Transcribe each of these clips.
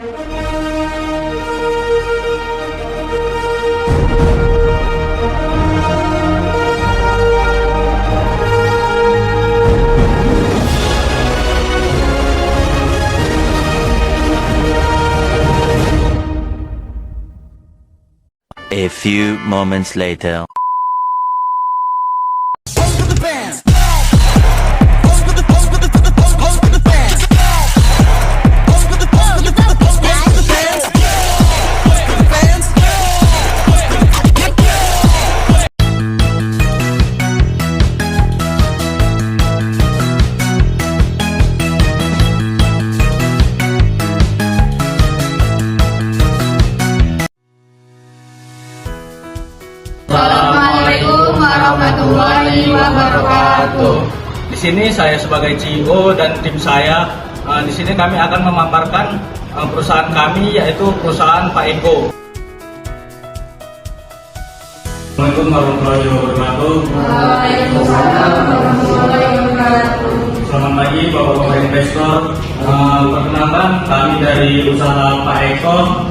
A few moments later. Assalamualaikum warahmatullahi wabarakatuh. Di sini saya sebagai CEO dan tim saya, di sini kami akan memaparkan perusahaan kami, yaitu perusahaan Pak Eko. Assalamualaikum warahmatullahi wabarakatuh. Waalaikumsalam warahmatullahi wabarakatuh. Selamat pagi Bapak-Bapak investor. Perkenalkan, kami dari usaha Pak Eko.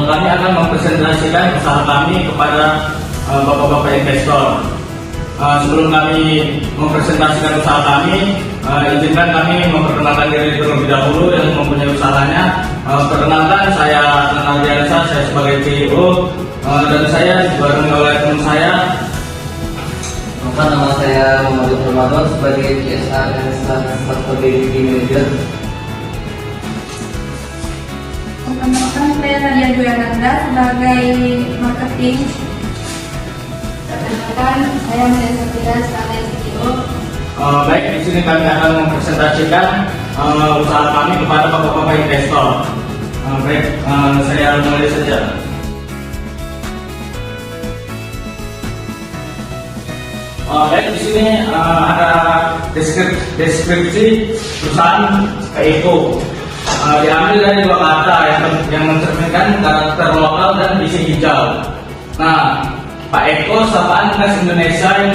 Kami akan mempresentasikan usaha kami kepada Bapak-Bapak investor. Sebelum kami mempresentasikan usaha kami, izinkan kami memperkenalkan diri terlebih dahulu yang mempunyai usahanya. Perkenalkan, saya Renal Diansa, saya sebagai CEO, dan saya dibantu oleh teman saya. Nama saya Muhammad Ramadan sebagai CSR dan Strategy Manager. Perkenalkan, saya Nadia Duyaranda sebagai marketing. Perkenalkan, saya Maria Safira sebagai CEO. Baik, di sini kami akan mempresentasikan usaha kami kepada Bapak-Bapak investor. Baik, saya mulai saja. Baik, di sini ada deskripsi perusahaan Pak Eko. Diambil dari dua kata yang mencerminkan karakter lokal dan visi hijau. Nah, Pak Eko sapaan khas Indonesia yang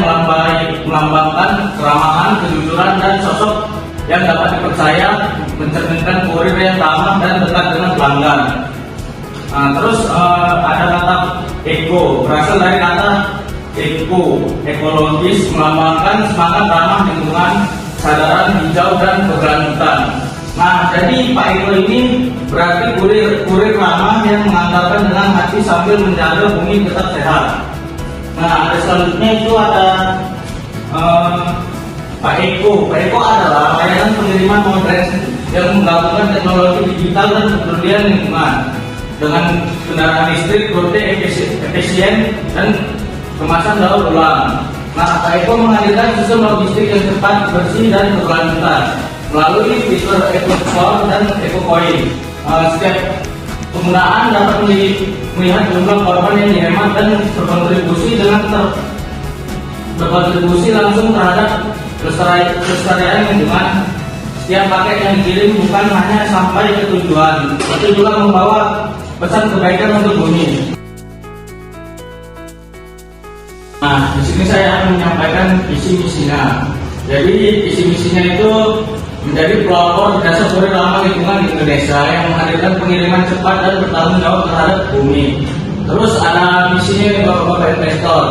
melambangkan keramahan, kejujuran, dan sosok yang dapat dipercaya, mencerminkan kurir yang ramah dan dekat dengan pelanggan. Nah, terus ada kata Eko, berasal dari kata Eko, ekologis, melambangkan semangat ramah lingkungan, kesadaran hijau, dan keberlanjutan. Nah, jadi Pak Eko ini berarti kurir ramah yang mengantarkan dengan hati sambil menjaga bumi tetap sehat. Nah, ada selanjutnya itu ada Pak Eko. Pak Eko adalah layanan pengiriman modern yang menggabungkan teknologi digital dan kepedulian lingkungan dengan kendaraan listrik, rute efisien, dan kemasan daur ulang. Nah, Pak Eko menghadirkan sistem logistik yang cepat, bersih, dan berkelanjutan melalui fitur Eko Store dan Eko Coin. Setiap penggunaan dapat melihat jumlah korban yang dihemat dan berkontribusi langsung terhadap kelestarian lingkungan. Setiap paket yang dikirim bukan hanya sampai ke tujuan, tapi juga membawa pesan kebaikan untuk bumi. Nah, di sini saya akan menyampaikan visi misinya. Jadi visi misinya itu menjadi pelopor jasa kurir ramah lingkungan di Indonesia yang menghadirkan pengiriman cepat dan bertanggung jawab terhadap bumi. Terus ada misinya nih Bapak-Bapak investor.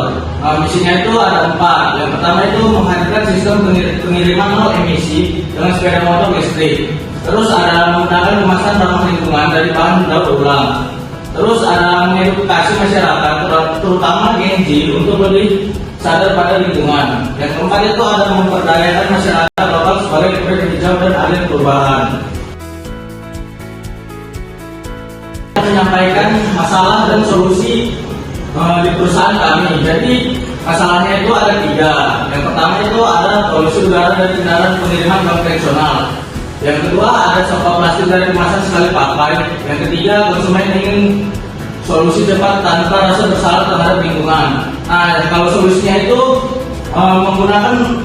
Misinya itu ada 4. Yang pertama itu menghadirkan sistem pengiriman nol emisi dengan sepeda motor listrik. Terus ada menggunakan kemasan ramah lingkungan dari bahan daur ulang. Terus ada mengedukasi masyarakat, terutama Gen Z, untuk lebih sadar pada lingkungan. Yang keempat itu ada memperdayakan masyarakat lokal sebagai kurir hijau dan agen perubahan. Menyampaikan masalah dan solusi di perusahaan kami. Jadi masalahnya itu ada 3. Yang pertama itu ada polusi udara dari kendaraan pengiriman konvensional. Yang kedua ada sampah plastik dari kemasan sekali pakai. Yang ketiga, konsumen ingin solusi cepat tanpa rasa bersalah terhadap lingkungan. Nah, kalau solusinya itu menggunakan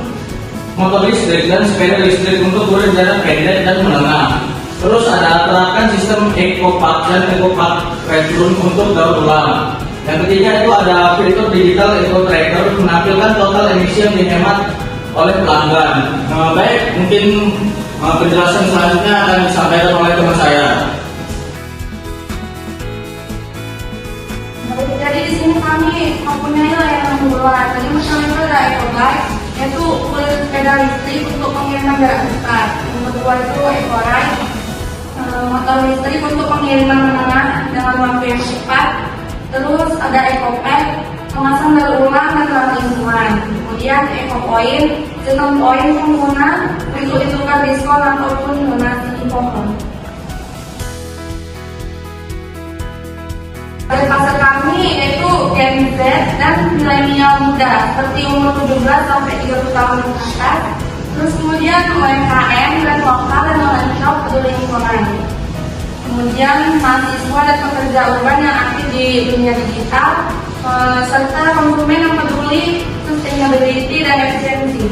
motor listrik dan sepeda listrik untuk kurir jarak pendek dan menengah. Terus ada terapkan sistem EcoPark dan EcoPark Return untuk daur ulang. Yang ketiga itu ada fitur digital Eco Tracker menampilkan total emisi yang dihemat oleh pelanggan. Baik, mungkin penjelasan selanjutnya akan disampaikan oleh teman saya. mempunyai layanan buruan. Jadi misalnya itu ada EcoBike, yaitu kulit sepeda listrik untuk pengiriman jarak dekat. Yang kedua itu EcoRide, motor listrik untuk pengiriman menengah dengan waktu yang cepat. Terus ada EcoPack, kemasan daur ulang dan ramah lingkungan. Kemudian EcoPoint, sistem poin pengguna untuk ditukar diskon ataupun donasi pohon. Pada pasar kami yaitu Gen Z dan milenial muda seperti umur 17 sampai 30 tahun ke atas. Terus kemudian UMKM dan lokal dan online shop peduli lingkungan. Kemudian mahasiswa dan pekerja urban yang aktif di dunia digital, serta konsumen yang peduli sustainability dan efisiensi.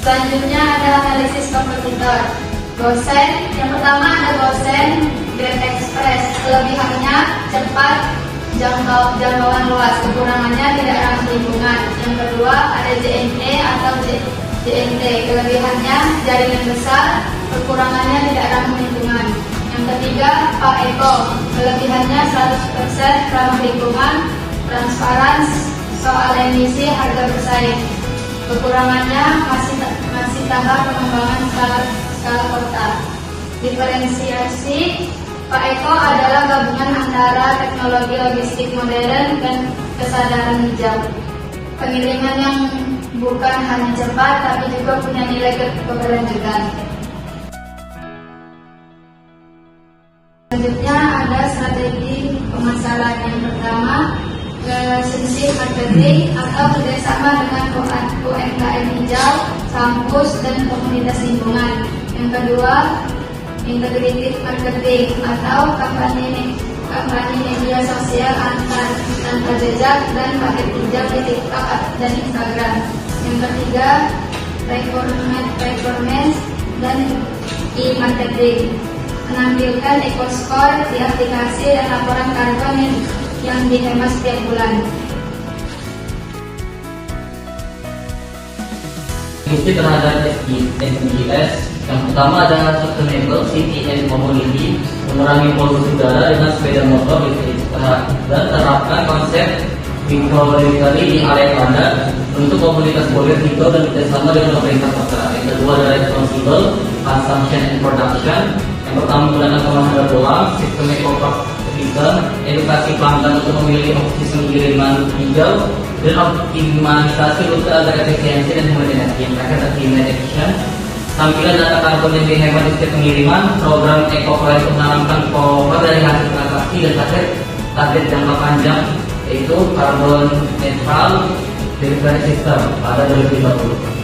Selanjutnya ada analisis kompetitor. Gosen, yang pertama ada Gosen Grab Express. Kelebihannya cepat, jangkauan luas, kekurangannya tidak ramah lingkungan. Yang kedua ada JNT atau JNT. Kelebihannya jaringan besar, kekurangannya tidak ramah lingkungan. Yang ketiga Pak Eko. Kelebihannya 100% ramah lingkungan, transparan soal emisi, harga bersaing. Kekurangannya masih tahap pengembangan skala kota. Diferensiasi Pak Eko adalah gabungan antara teknologi logistik modern dan kesadaran hijau. Pengiriman yang bukan hanya cepat tapi juga punya nilai keberlanjutan. Selanjutnya ada strategi pemasaran. Yang pertama, relationship marketing atau kerjasama dengan UMKM hijau, kampus dan komunitas lingkungan. Yang kedua, integrated marketing atau kampanye media sosial antar jejak dan paket hijau di TikTok dan Instagram. Yang ketiga, performance dan e-marketing, menampilkan eco-score di aplikasi dan laporan karbon yang dihemat setiap bulan. Fungsi terhadap SDGs, yang pertama adalah Sustainable City and Mobility, mengurangi polusi udara dengan sepeda motor listrik, dan terapkan konsep microgravity di area padat untuk komunitas bolir hijau dan kerjasama dengan pemerintah kota. Yang kedua adalah Responsible Consumption and Production, yang pertama menggunakan kemasan daur ulang, sistem eco-pack, edukasi pelanggan untuk memilih sistem kiriman hijau, dan optimalisasi rute agar efisiensi dan hemat energi. Yang terakhir adalah climate action, tampilan data karbon yang dihemat di setiap pengiriman, program eco-plan untuk menanamkan power dari hasil transaksi, dan target jangka panjang yaitu carbon neutral delivery system pada 2050.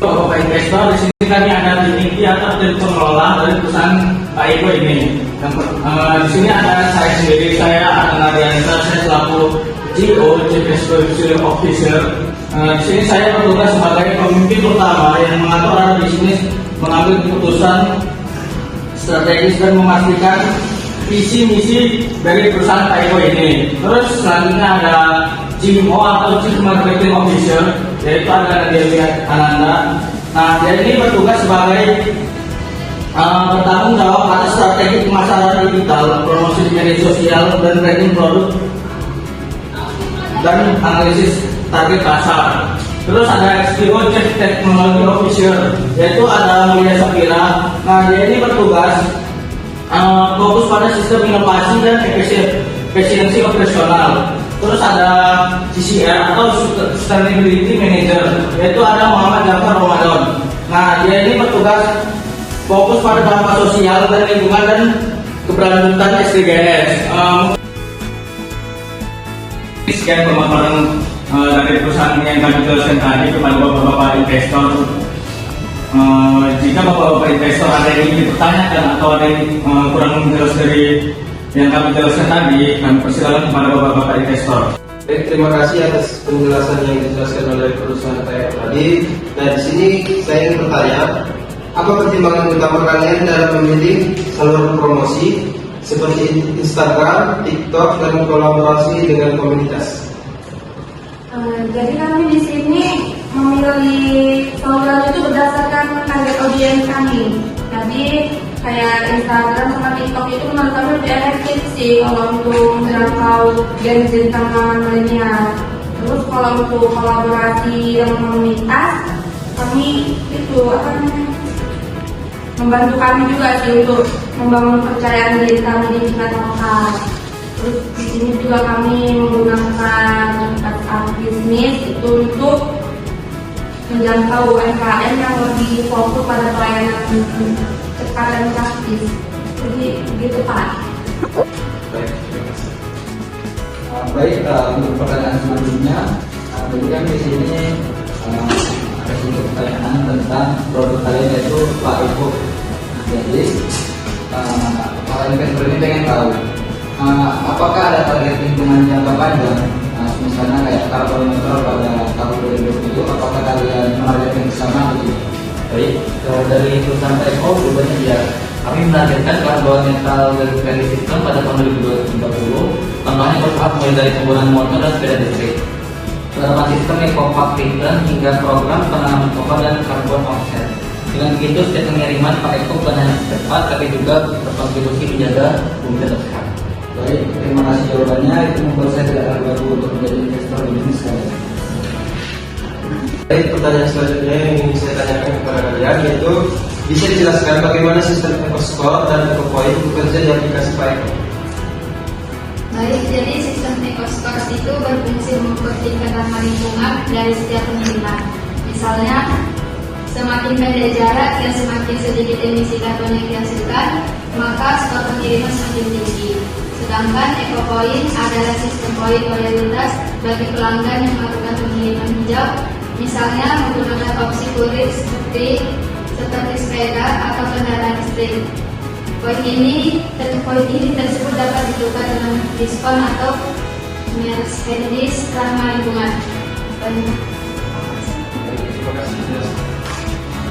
Bapak investor, di sini kami ada tim inti atau tim pengelola dari perusahaan Pak Eko ini. Di sini ada saya sendiri, saya Adnan Ariansa, saya selaku CEO, Chief Executive Officer. Di sini saya bertugas sebagai pemimpin utama yang mengatur arah bisnis, mengambil keputusan strategis dan memastikan visi misi dari perusahaan Pak Eko ini. Terus selanjutnya ada CMO atau Chief Marketing Officer, yaitu ada Nadia Ananda. Nah, dia ini bertugas sebagai bertanggung jawab atas strategi pemasaran digital, promosi media sosial, dan branding produk dan analisis target pasar. Terus ada XPO Chief Technology Officer, yaitu ada Mulia Sapira. Nah, dia ini bertugas fokus pada sistem inovasi dan efisiensi operasional. Terus ada CCR atau Sustainability Manager, yaitu ada Muhammad Jafar Ramadan. Nah, dia ini bertugas fokus pada dampak sosial dan lingkungan dan keberlanjutan SDGs. Sekian pemaparan dari perusahaan yang kami jelaskan tadi kepada bapak-bapak investor. Jika bapak-bapak investor ada yang ingin dipertanyakan atau ada yang kurang jelas dari yang kami jelaskan tadi, kami persilakan kepada bapak-bapak investor. Baik, terima kasih atas penjelasan yang dijelaskan oleh perusahaan saya tadi. Nah, di sini saya ingin bertanya, apa pertimbangan utama kalian dalam memilih saluran promosi seperti Instagram, TikTok, dan kolaborasi dengan komunitas? Jadi kami di sini memilih saluran itu berdasarkan target audiens kami. Jadi kayak Instagram sama TikTok itu menurut kami lebih efektif sih kalau untuk menjangkau Gen Z sama milenial. Terus kalau untuk kolaborasi dengan komunitas, kami itu membantu kami juga sih untuk membangun kepercayaan diri kami di tingkat lokal. Terus di sini juga kami menggunakan startup bisnis itu untuk menjangkau UMKM yang lebih fokus pada pelayanan cepat dan praktis. Jadi begitu Pak. Baik, terima kasih. Baik, untuk pertanyaan selanjutnya, jadi kan di sini ada sedikit pertanyaan tentang produk kalian yaitu Pak Eko. Jadi para investor ini pengen tahu apakah ada target lingkungan jangka panjang, misalnya kayak karbon neutral pada tahun 2020, apakah kalian menargetkan ke sana gitu? Baik, kalau dari perusahaan Eko jawabannya ya, kami menargetkan karbon netral dari value system pada tahun 2030. Contohnya berupa mulai dari penggunaan motor dan sepeda listrik, penerapan sistem eco-park return hingga program penanaman pohon dan karbon offset. Dengan begitu, setiap pengiriman Pak Eko bukan hanya cepat, tapi juga berkontribusi menjaga bumi tetap sehat. Baik, terima kasih jawabannya. Itu membuat saya tidak ragu untuk menjadi investor di bisnis kalian. Baik, pertanyaan selanjutnya yang ingin saya tanyakan kepada kalian yaitu bisa dijelaskan bagaimana sistem EcoScore dan EcoPoint bekerja di aplikasi Pak Eko? Baik, jadi sistem EcoScore itu berfungsi mengukur tingkat ramah lingkungan dari setiap pengiriman. Misalnya, semakin pendek jarak dan semakin sedikit emisi karbon yang dihasilkan, maka skor pengiriman semakin tinggi. Sedangkan EcoPoint adalah sistem poin prioritas bagi pelanggan yang melakukan pengiriman hijau, misalnya menggunakan opsi kurir seperti sepeda atau kendaraan listrik. Poin ini tersebut dapat ditukar dengan diskon atau Mercedes ramah lingkungan.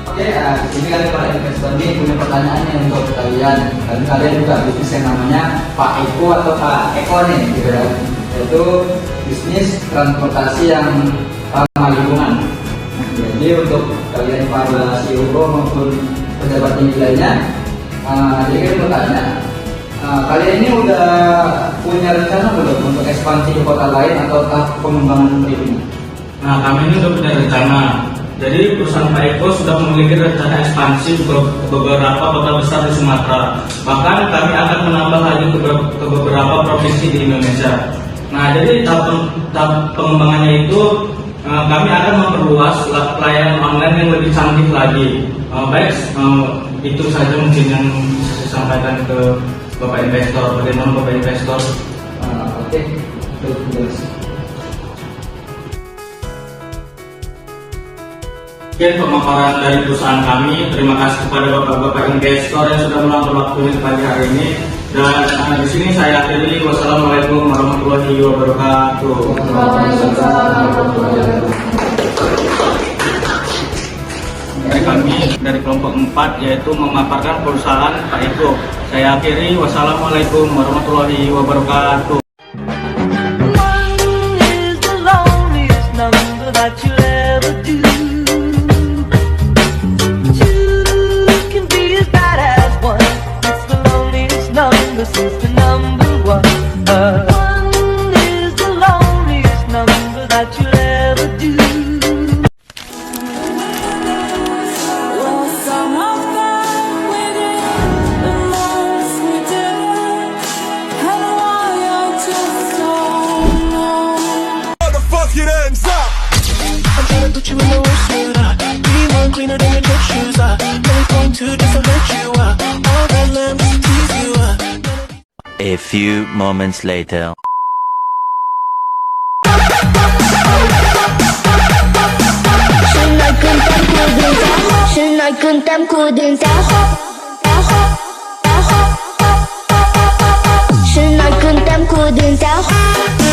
Oke, di sini kalian para investor ini punya pertanyaan nih untuk kalian. Dan kalian juga bisnis yang namanya Pak Eko atau Pak Eko nih, gitu ya. Yaitu bisnis transportasi yang ramah lingkungan. Jadi untuk kalian para CEO maupun pejabat tinggi lainnya, jadi kita bertanya, kalian ini udah punya rencana belum untuk ekspansi ke kota lain atau pengembangan ini? Nah, kami ini sudah punya rencana. Jadi perusahaan Pak Eko sudah memiliki rencana ekspansi ke beberapa kota besar di Sumatera. Bahkan kami akan menambah lagi ke beberapa provinsi di Indonesia. Nah, jadi tahap pengembangannya itu kami akan memperluas pelayanan online yang lebih canggih lagi. Baik, itu saja mungkin yang bisa saya sampaikan ke Bapak investor. Bagaimana Bapak investor? Oke, jelas. Sekian pemaparan dari perusahaan kami. Terima kasih kepada bapak-bapak investor yang sudah meluangkan waktunya di pagi hari ini. Dan di sini saya akhiri. Wassalamualaikum warahmatullahi wabarakatuh. Kami dari kelompok 4 yaitu memaparkan perusahaan Pak Eko. Saya akhiri. Wassalamualaikum warahmatullahi wabarakatuh. This is the number one. One is the loneliest number that you'll ever do. Well, some of them we did, the most we did, and why I just don't know. What the fuck it ends up? I'm trying to put you in the worst mood. Be one cleaner than your church shoes. No point to just let you. All that lamb just tease you. A few moments later. 是那根淡固定在花，是那根淡固定在花。